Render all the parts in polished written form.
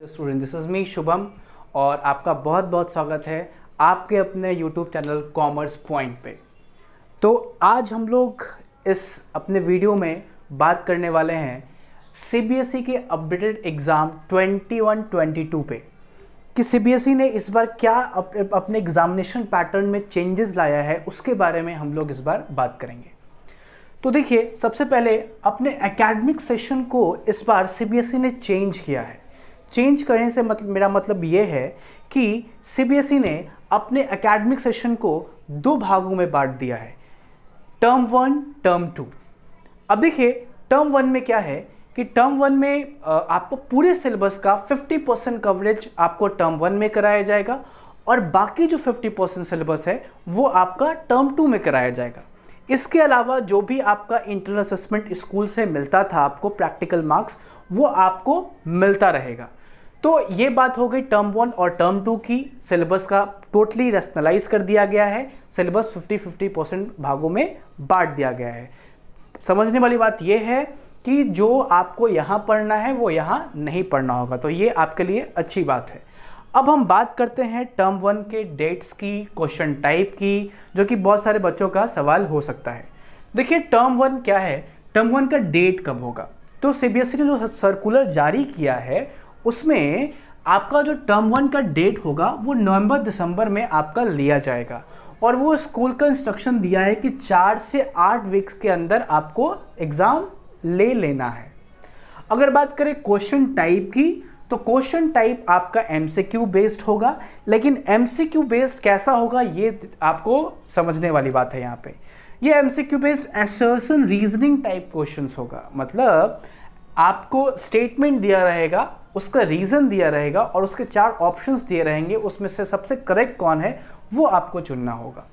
Student, this is me Shubham और आपका बहुत बहुत स्वागत है आपके अपने यूट्यूब चैनल कॉमर्स पॉइंट पे। तो आज हम लोग इस अपने वीडियो में बात करने वाले हैं सीबीएसई के अपडेटेड एग्ज़ाम 21-22 पे कि सीबीएसई ने इस बार क्या अपने एग्जामिनेशन पैटर्न में चेंजेस लाया है, उसके बारे में हम लोग इस बार बात करेंगे। तो देखिए, सबसे पहले अपने एकेडमिक सेशन को इस बार सीबीएसई ने चेंज किया है। चेंज करने से मेरा मतलब ये है कि सीबीएसई ने अपने एकेडमिक सेशन को दो भागों में बांट दिया है, टर्म 1, टर्म 2। अब देखिए, टर्म 1 में क्या है कि टर्म 1 में आपको पूरे सिलेबस का 50% कवरेज आपको टर्म 1 में कराया जाएगा और बाकी जो 50% सिलेबस है वो आपका टर्म 2 में कराया जाएगा। इसके अलावा जो भी आपका इंटरनल असेसमेंट स्कूल से मिलता था आपको प्रैक्टिकल मार्क्स, वो आपको मिलता रहेगा। तो ये बात हो गई टर्म 1 और टर्म 2 की। सिलेबस का टोटली रैशनलाइज कर दिया गया है, सिलेबस 50-50% भागों में बांट दिया गया है। समझने वाली बात यह है कि जो आपको यहाँ पढ़ना है वो यहाँ नहीं पढ़ना होगा, तो ये आपके लिए अच्छी बात है। अब हम बात करते हैं टर्म 1 के डेट्स की, क्वेश्चन टाइप की, जो कि बहुत सारे बच्चों का सवाल हो सकता है। देखिए, टर्म 1 क्या है, टर्म 1 का डेट कब होगा। तो सीबीएसई ने जो सर्कुलर जारी किया है उसमें आपका जो टर्म 1 का डेट होगा वो नवंबर-दिसंबर में आपका लिया जाएगा और वो स्कूल का इंस्ट्रक्शन दिया है कि 4 से 8 वीक्स के अंदर आपको एग्ज़ाम ले लेना है। अगर बात करें क्वेश्चन टाइप की, तो क्वेश्चन टाइप आपका एमसीक्यू बेस्ड होगा, लेकिन एमसीक्यू बेस्ड कैसा होगा ये आपको समझने वाली बात है। यहाँ पे ये MCQ based assertion reasoning type questions होगा। मतलब आपको स्टेटमेंट दिया रहेगा, उसका रीजन दिया रहेगा और उसके 4 ऑप्शंस दिए रहेंगे, उसमें से सबसे करेक्ट कौन है वो आपको चुनना होगा।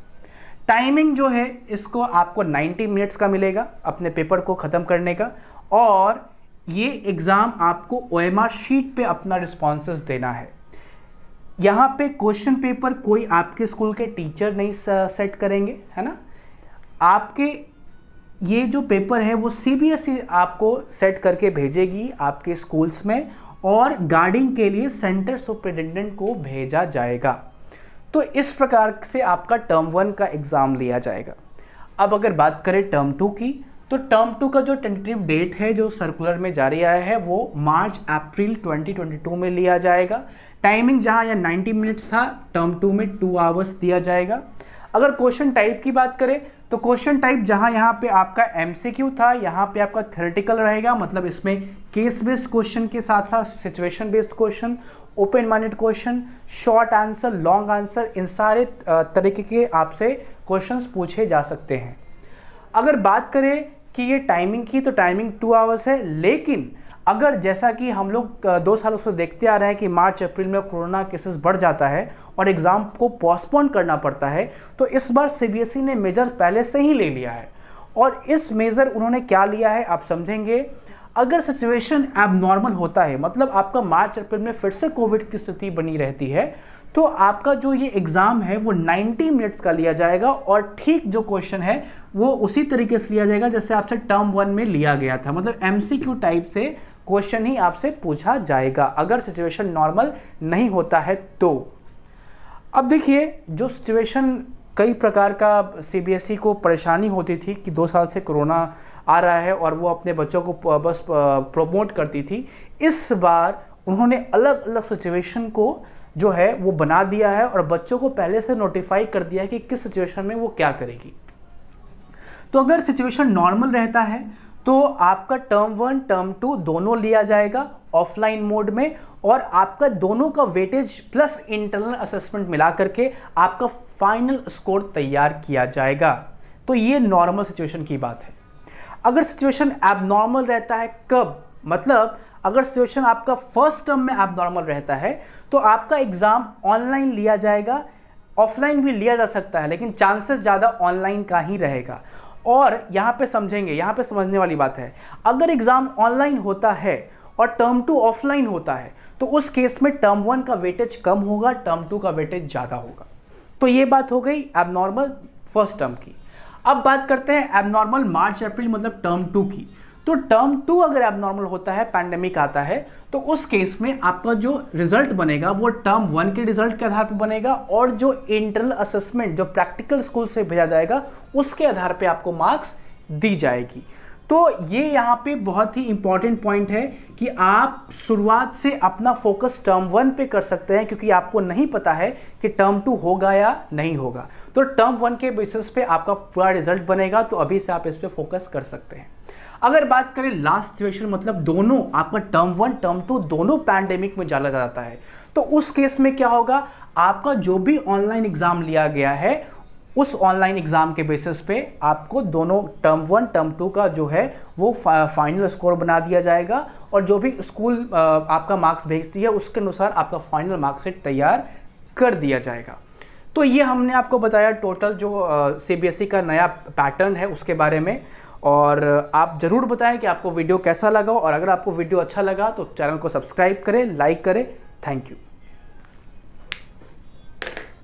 टाइमिंग जो है इसको आपको 90 मिनट्स का मिलेगा अपने पेपर को ख़त्म करने का, और ये एग्ज़ाम आपको ओएमआर शीट पे अपना रिस्पॉन्सेस देना है। यहाँ पे क्वेश्चन पेपर कोई आपके स्कूल के टीचर नहीं सेट करेंगे, है ना। आपके ये जो पेपर है वो सीबीएसई आपको सेट करके भेजेगी आपके स्कूल्स में, और गार्डिंग के लिए सेंटर सुपरिटेंडेंट को भेजा जाएगा। तो इस प्रकार से आपका टर्म 1 का एग्ज़ाम लिया जाएगा। अब अगर बात करें टर्म 2 की, तो टर्म 2 का जो टेंटेटिव डेट है जो सर्कुलर में जारी आया है वो मार्च-अप्रैल 2022 में लिया जाएगा। टाइमिंग जहां या 90 मिनट्स था, टर्म 2 में 2 आवर्स दिया जाएगा। अगर क्वेश्चन टाइप की बात करें, तो क्वेश्चन टाइप जहां यहाँ पे आपका एमसीक्यू था, यहाँ पे आपका थ्योरेटिकल रहेगा। मतलब इसमें केस बेस्ड क्वेश्चन के साथ साथ situation based question, open minded question, short answer, long answer, इन सारे तरीके के आपसे क्वेश्चंस पूछे जा सकते हैं। अगर बात करें कि ये टाइमिंग की, तो टाइमिंग 2 आवर्स है, लेकिन अगर जैसा कि हम लोग 2 सालों से देखते आ रहे हैं कि मार्च-अप्रैल में कोरोना केसेस बढ़ जाता है और एग्ज़ाम को पोस्टपोन करना पड़ता है, तो इस बार सीबीएसई ने मेजर पहले से ही ले लिया है। और इस मेजर उन्होंने क्या लिया है आप समझेंगे। अगर सिचुएशन एबनॉर्मल होता है, मतलब आपका मार्च-अप्रैल में फिर से कोविड की स्थिति बनी रहती है, तो आपका जो ये एग्ज़ाम है वो 90 मिनट्स का लिया जाएगा और ठीक जो क्वेश्चन है वो उसी तरीके से लिया जाएगा जैसे आपसे टर्म 1 में लिया गया था। मतलब एमसीक्यू टाइप से क्वेश्चन ही आपसे पूछा जाएगा अगर सिचुएशन नॉर्मल नहीं होता है तो। अब देखिए, जो सिचुएशन कई प्रकार का सीबीएसई को परेशानी होती थी कि 2 साल से कोरोना आ रहा है और वो अपने बच्चों को बस प्रमोट करती थी, इस बार उन्होंने अलग अलग सिचुएशन को जो है वो बना दिया है और बच्चों को पहले से नोटिफाई कर दिया है कि किस सिचुएशन में वो क्या करेगी। तो अगर सिचुएशन नॉर्मल रहता है तो आपका टर्म 1 टर्म 2 दोनों लिया जाएगा ऑफलाइन मोड में, और आपका दोनों का वेटेज प्लस इंटरनल असेसमेंट मिला करके आपका फाइनल स्कोर तैयार किया जाएगा। तो ये नॉर्मल सिचुएशन की बात है। अगर सिचुएशन एबनॉर्मल रहता है, कब, मतलब अगर सिचुएशन आपका फर्स्ट टर्म में एबनॉर्मल रहता है तो आपका एग्जाम ऑनलाइन लिया जाएगा। ऑफलाइन भी लिया जा सकता है, लेकिन चांसेस ज़्यादा ऑनलाइन का ही रहेगा। और यहाँ पे समझेंगे, यहाँ पे समझने वाली बात है, अगर एग्जाम ऑनलाइन होता है और टर्म 2 ऑफलाइन होता है तो उस केस में टर्म 1 का वेटेज कम होगा, टर्म 2 का वेटेज ज़्यादा होगा। तो ये बात हो गई एबनॉर्मल फर्स्ट टर्म की। अब बात करते हैं एबनॉर्मल मार्च-अप्रैल मतलब टर्म 2 की। तो टर्म 2 अगर एबनॉर्मल होता है, पैंडेमिक आता है, तो उस केस में आपका जो रिजल्ट बनेगा वो टर्म 1 के रिजल्ट के आधार पर बनेगा, और जो इंटरनल असेसमेंट जो प्रैक्टिकल स्कूल से भेजा जाएगा उसके आधार पे आपको मार्क्स दी जाएगी। तो ये यहाँ पे बहुत ही इंपॉर्टेंट पॉइंट है कि आप शुरुआत से अपना फोकस टर्म 1 पे कर सकते हैं, क्योंकि आपको नहीं पता है कि टर्म 2 होगा या नहीं होगा। तो टर्म 1 के बेसिस पे आपका पूरा रिजल्ट बनेगा, तो अभी से आप इस पे फोकस कर सकते हैं। अगर बात करें लास्ट सिचुएशन, मतलब दोनों आपका टर्म 1 टर्म 2 दोनों पैंडेमिक में डाला जाता है, तो उस केस में क्या होगा, आपका जो भी ऑनलाइन एग्जाम लिया गया है उस ऑनलाइन एग्जाम के बेसिस पे आपको दोनों टर्म 1 टर्म 2 का जो है वो फाइनल स्कोर बना दिया जाएगा, और जो भी स्कूल आपका मार्क्स भेजती है उसके अनुसार आपका फाइनल मार्कशीट तैयार कर दिया जाएगा। तो ये हमने आपको बताया टोटल जो CBSE का नया पैटर्न है उसके बारे में। और आप ज़रूर बताएं कि आपको वीडियो कैसा लगा, और अगर आपको वीडियो अच्छा लगा तो चैनल को सब्सक्राइब करें, लाइक करें। Thank you.